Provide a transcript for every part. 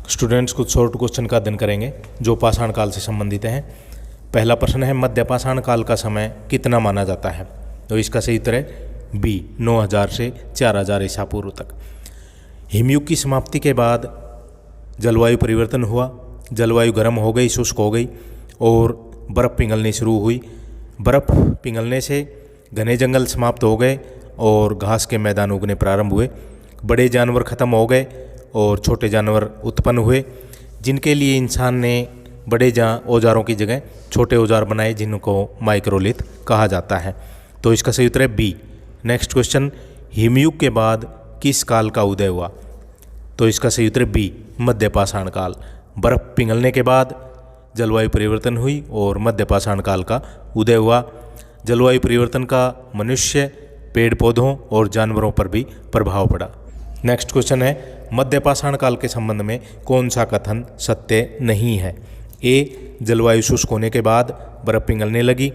Students कुछ short question का अध्ययन करेंगे जो पाषाण काल से संबंधित हैं। पहला प्रश्न है, मध्य पाषाण काल का समय कितना माना जाता है? तो इसका सही उत्तर है बी, 9000 से 4000 ईसा पूर्व तक। हिमयुग की समाप्ति के बाद जलवायु परिवर्तन हुआ, जलवायु गर्म हो गई, शुष्क हो गई और बर्फ़ पिघलनी शुरू हुई। बर्फ़ पिघलने से घने जंगल समाप्त हो गए और घास के मैदान उगने प्रारंभ हुए। बड़े जानवर खत्म हो गए और छोटे जानवर उत्पन्न हुए, जिनके लिए इंसान ने बड़े औजारों की जगह छोटे औजार बनाए, जिनको माइक्रोलिथ कहा जाता है। तो इसका सही उत्तर है बी। नेक्स्ट क्वेश्चन, हिमयुग के बाद किस काल का उदय हुआ? तो इसका सही उत्तर है बी, मध्य पाषाण काल। बर्फ़ पिघलने के बाद जलवायु परिवर्तन हुई और मध्य पाषाण काल का उदय हुआ। जलवायु परिवर्तन का मनुष्य, पेड़ पौधों और जानवरों पर भी प्रभाव पड़ा। नेक्स्ट क्वेश्चन है, मध्य पाषाण काल के संबंध में कौन सा कथन सत्य नहीं है? ए, जलवायु शुष्क होने के बाद बर्फ़ पिघलने लगी,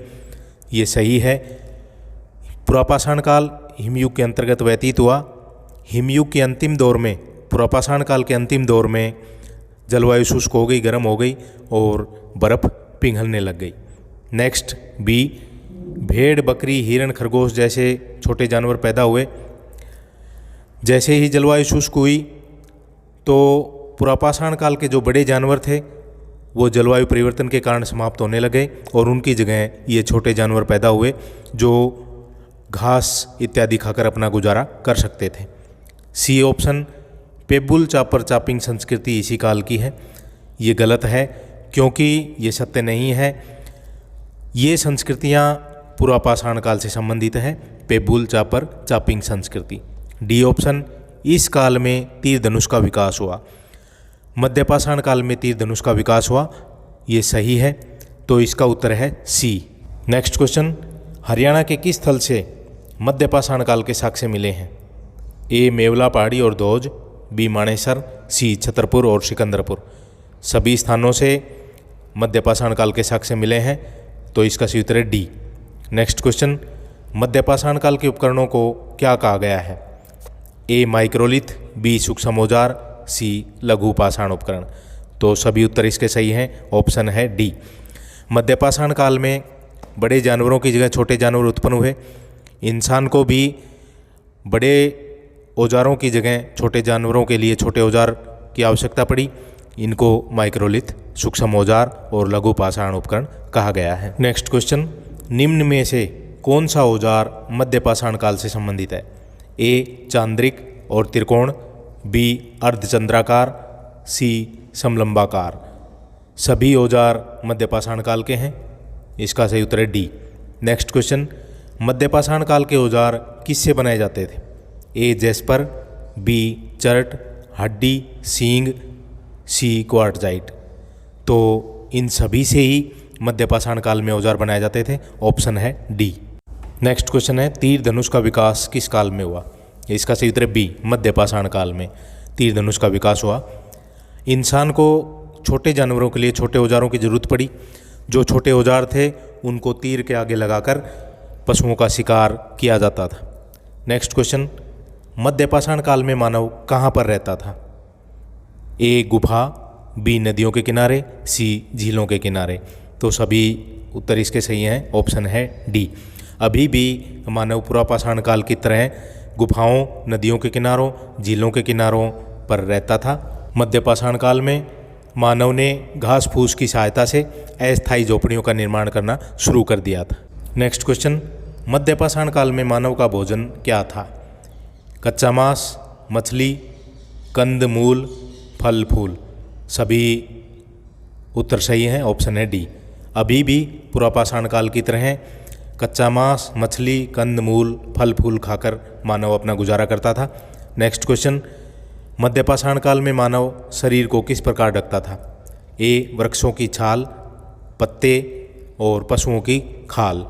ये सही है। पुरापाषाण काल हिमयुग के अंतर्गत व्यतीत हुआ। हिमयुग के अंतिम दौर में, पुरापाषाण काल के अंतिम दौर में जलवायु शुष्क हो गई, गर्म हो गई और बर्फ़ पिघलने लग गई। नेक्स्ट बी, भेड़, बकरी, हिरण, खरगोश जैसे छोटे जानवर पैदा हुए। जैसे ही जलवायु शुष्क हुई तो पुरापाषाण काल के जो बड़े जानवर थे वो जलवायु परिवर्तन के कारण समाप्त होने लगे और उनकी जगह ये छोटे जानवर पैदा हुए जो घास इत्यादि खाकर अपना गुजारा कर सकते थे। सी ऑप्शन, पेबुल चापर चापिंग संस्कृति इसी काल की है, ये गलत है क्योंकि ये सत्य नहीं है। ये संस्कृतियाँ पुरापाषाण काल से संबंधित है, पेबुल चापर चापिंग संस्कृति। डी ऑप्शन, इस काल में तीर धनुष का विकास हुआ। मध्य पाषाण काल में तीर धनुष का विकास हुआ, ये सही है, तो इसका उत्तर है सी। नेक्स्ट क्वेश्चन, हरियाणा के किस स्थल से मध्य पाषाण काल के साक्ष्य मिले हैं? ए, मेवला पहाड़ी और धौज, बी, मानेसर, सी, छतरपुर और सिकंदरपुर। सभी स्थानों से मध्य पाषाण काल के साक्ष्य मिले हैं, तो इसका सही उत्तर है डी। नेक्स्ट क्वेश्चन, मध्य पाषाण काल के उपकरणों को क्या कहा गया है? ए, माइक्रोलिथ, बी, सूक्ष्म औजार, सी, लघु पाषाण उपकरण। तो सभी उत्तर इसके सही हैं, ऑप्शन है डी। मध्य पाषाण काल में बड़े जानवरों की जगह छोटे जानवर उत्पन्न हुए। इंसान को भी बड़े औजारों की जगह छोटे जानवरों के लिए छोटे औजार की आवश्यकता पड़ी। इनको माइक्रोलिथ, सूक्ष्म औजार और लघु पाषाण उपकरण कहा गया है। नेक्स्ट क्वेश्चन, निम्न में से कौन सा औजार मध्य पाषाण काल से संबंधित है? ए, चांद्रिक और त्रिकोण, बी, अर्धचंद्राकार, सी, समलंबाकार। सभी औजार मध्य पाषाण काल के हैं, इसका सही उत्तर है डी। नेक्स्ट क्वेश्चन, मध्य पाषाण काल के औजार किससे बनाए जाते थे? ए, जैस्पर, बी, चर्ट, हड्डी, सींग, सी, क्वार्टजाइट। तो इन सभी से ही मध्य पाषाण काल में औजार बनाए जाते थे, ऑप्शन है डी। नेक्स्ट क्वेश्चन है, तीर धनुष का विकास किस काल में हुआ? इसका सही उत्तर है बी, मध्य पाषाण काल में तीर धनुष का विकास हुआ। इंसान को छोटे जानवरों के लिए छोटे औजारों की जरूरत पड़ी। जो छोटे औजार थे उनको तीर के आगे लगाकर पशुओं का शिकार किया जाता था। नेक्स्ट क्वेश्चन, मध्य पाषाण काल में मानव कहाँ पर रहता था? ए, गुफा, बी, नदियों के किनारे, सी, झीलों के किनारे। तो सभी उत्तर इसके सही हैं, ऑप्शन है डी। अभी भी मानव पुरापाषाण काल की तरह गुफाओं, नदियों के किनारों, झीलों के किनारों पर रहता था। मध्य पाषाण काल में मानव ने घास फूस की सहायता से अस्थायी झोपड़ियों का निर्माण करना शुरू कर दिया था। नेक्स्ट क्वेश्चन, मध्य पाषाण काल में मानव का भोजन क्या था? कच्चा मांस, मछली, कंद मूल, फल फूल। सभी उत्तर सही हैं, ऑप्शन है डी। अभी भी पुरापाषाण काल की तरह कच्चा मांस, मछली, कंद मूल, फल फूल खाकर मानव अपना गुजारा करता था। नेक्स्ट क्वेश्चन, मध्य पाषाण काल में मानव शरीर को किस प्रकार ढकता था? ए, वृक्षों की छाल, पत्ते और पशुओं की खाल।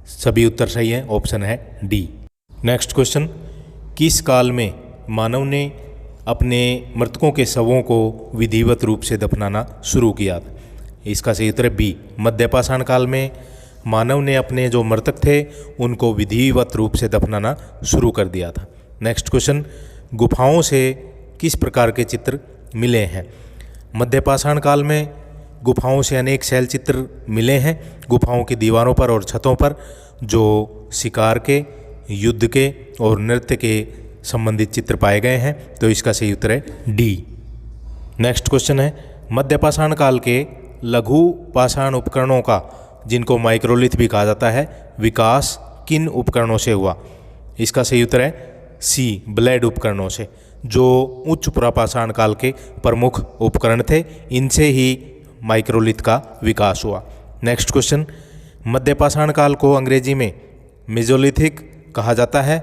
सभी उत्तर सही हैं, ऑप्शन है डी। नेक्स्ट क्वेश्चन, किस काल में मानव ने अपने मृतकों के शवों को विधिवत रूप से दफनाना शुरू किया था? इसका सही उत्तर है बी, मध्य पाषाण काल में मानव ने अपने जो मृतक थे उनको विधिवत रूप से दफनाना शुरू कर दिया था। नेक्स्ट क्वेश्चन, गुफाओं से किस प्रकार के चित्र मिले हैं। मध्य पाषाण काल में गुफाओं से अनेक शैल चित्र मिले हैं गुफाओं की दीवारों पर और छतों पर, जो शिकार के, युद्ध के और नृत्य के संबंधित चित्र पाए गए हैं। तो इसका सही उत्तर है डी। नेक्स्ट क्वेश्चन है, मध्य पाषाण काल के लघु पाषाण उपकरणों का, जिनको माइक्रोलिथ भी कहा जाता है, विकास किन उपकरणों से हुआ? इसका सही उत्तर है सी, ब्लेड उपकरणों से, जो उच्च पुरापाषाण काल के प्रमुख उपकरण थे, इनसे ही माइक्रोलिथ का विकास हुआ। नेक्स्ट क्वेश्चन, मध्य पाषाण काल को अंग्रेजी में मेसोलिथिक कहा जाता है।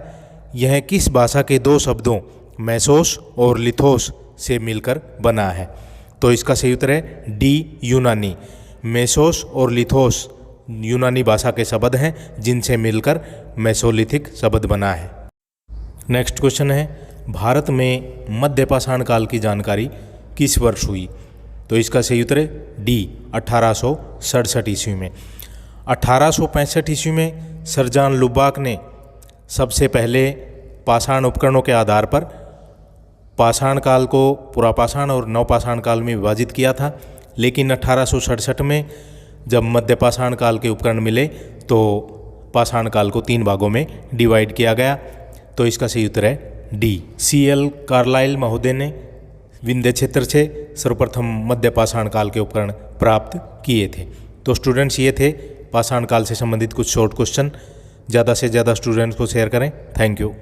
यह किस भाषा के दो शब्दों मेसोस और लिथोस से मिलकर बना है? तो इसका सही उत्तर है डी, यूनानी। मेसोस और लिथोस यूनानी भाषा के शब्द हैं, जिनसे मिलकर मेसोलिथिक शब्द बना है। नेक्स्ट क्वेश्चन है, भारत में मध्य पाषाण काल की जानकारी किस वर्ष हुई? तो इसका सही उत्तर है डी, 1867 ईस्वी में। 1865 ईस्वी में सर जॉन लुबाक ने सबसे पहले पाषाण उपकरणों के आधार पर पाषाण काल को पुरापाषाण और नवपाषाण काल में विभाजित किया था, लेकिन 1867 में जब मध्य पाषाण काल के उपकरण मिले तो पाषाण काल को 3 भागों में डिवाइड किया गया। तो इसका सही उत्तर है डी। C.L. कार्लाइल महोदय ने विंध्य क्षेत्र से सर्वप्रथम मध्य पाषाण काल के उपकरण प्राप्त किए थे। तो स्टूडेंट्स, ये थे पाषाण काल से संबंधित कुछ शॉर्ट क्वेश्चन। ज़्यादा से ज़्यादा स्टूडेंट्स को शेयर करें। Thank you.